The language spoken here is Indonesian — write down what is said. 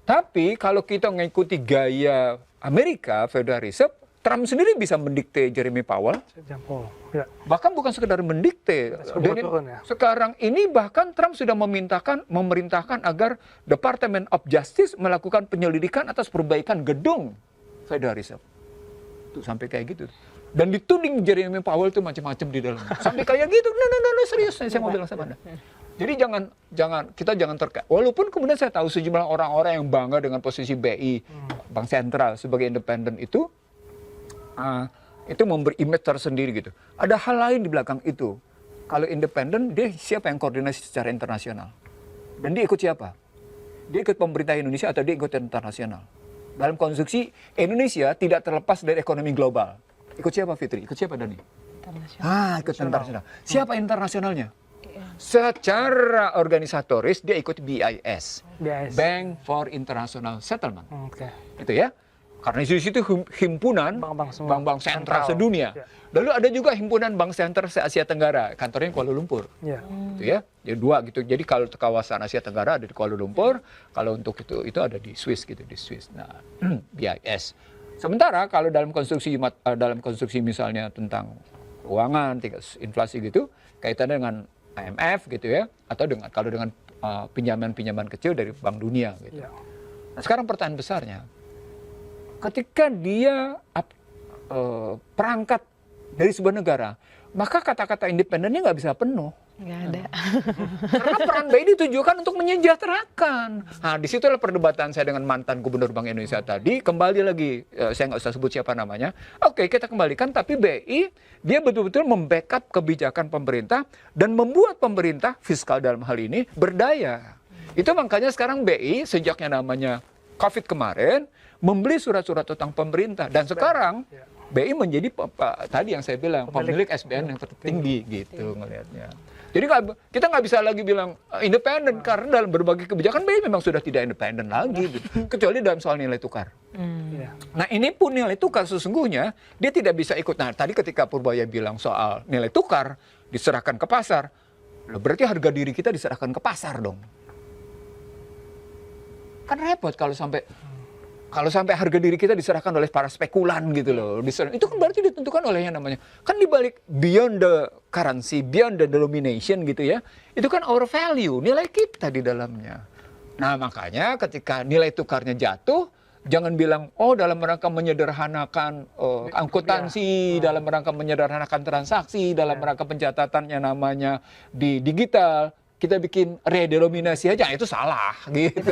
Tapi kalau kita mengikuti gaya Amerika, Federal Reserve, Trump sendiri bisa mendikte Jeremy Powell. Ya. Bahkan bukan sekedar mendikte. Sekarang ini bahkan Trump sudah memerintahkan agar Department of Justice melakukan penyelidikan atas perbaikan gedung Federal Reserve. Tuh sampai kayak gitu. Dan dituding Jeremy Powell itu macam-macam di dalam. Sampai kayak gitu. No, serius saya mau bilang sama Anda. Jadi kita jangan terkait. Walaupun kemudian saya tahu sejumlah orang-orang yang bangga dengan posisi BI, Bank Sentral sebagai independen itu memberi image tersendiri gitu. Ada hal lain di belakang itu. Kalau independen, dia siapa yang koordinasi secara internasional? Dan dia ikut siapa? Dia ikut pemerintah Indonesia atau dia ikut internasional? Dalam konstruksi Indonesia tidak terlepas dari ekonomi global. Ikut siapa Fitri? Ikut siapa Dani? Internasional. Ikut internasional. Siapa internasionalnya? Secara organisatoris dia ikut BIS, Bank for International Settlement. Itu ya. Karena di situ himpunan bank-bank sentral sedunia. Ya. Lalu ada juga himpunan bank sentral se-Asia Tenggara, kantornya di Kuala Lumpur. Ya. Itu ya. Jadi dua gitu. Jadi kalau kawasan Asia Tenggara ada di Kuala Lumpur, kalau untuk itu ada di Swiss gitu, di Swiss. Nah, BIS. Sementara kalau dalam konstruksi misalnya tentang keuangan, tingkat inflasi gitu, kaitannya dengan IMF gitu ya, atau kalau dengan pinjaman-pinjaman kecil dari Bank Dunia gitu. Ya. Nah, sekarang pertanyaan besarnya, ketika dia perangkat dari sebuah negara, maka kata-kata independennya nggak bisa penuh. Nggak ada. Karena peran BI ditujukan untuk menyejahterakan. Nah, disitulah perdebatan saya dengan mantan Gubernur Bank Indonesia tadi. Kembali lagi, saya nggak usah sebut siapa namanya. Oke, kita kembalikan, tapi BI, dia betul-betul membackup kebijakan pemerintah dan membuat pemerintah fiskal dalam hal ini berdaya. Itu makanya sekarang BI, sejaknya namanya COVID kemarin, membeli surat-surat utang pemerintah. Dan sekarang BI menjadi tadi yang saya bilang pemilik SBN yang tertinggi gitu ngelihatnya. Jadi kita nggak bisa lagi bilang independen karena dalam berbagai kebijakan BI memang sudah tidak independen lagi, gitu. Kecuali dalam soal nilai tukar. Nah ini pun nilai tukar sesungguhnya dia tidak bisa ikut. Nah tadi ketika Purbaya bilang soal nilai tukar diserahkan ke pasar, berarti harga diri kita diserahkan ke pasar dong. Kan repot kalau sampai harga diri kita diserahkan oleh para spekulan gitu loh. Itu kan berarti ditentukan oleh yang namanya. Kan dibalik beyond the currency, beyond the denomination gitu ya. Itu kan our value, nilai kita di dalamnya. Nah makanya ketika nilai tukarnya jatuh, jangan bilang, oh dalam rangka menyederhanakan akuntansi, dalam rangka menyederhanakan transaksi, dalam rangka pencatatannya namanya di digital, kita bikin redenominasi aja, itu salah gitu.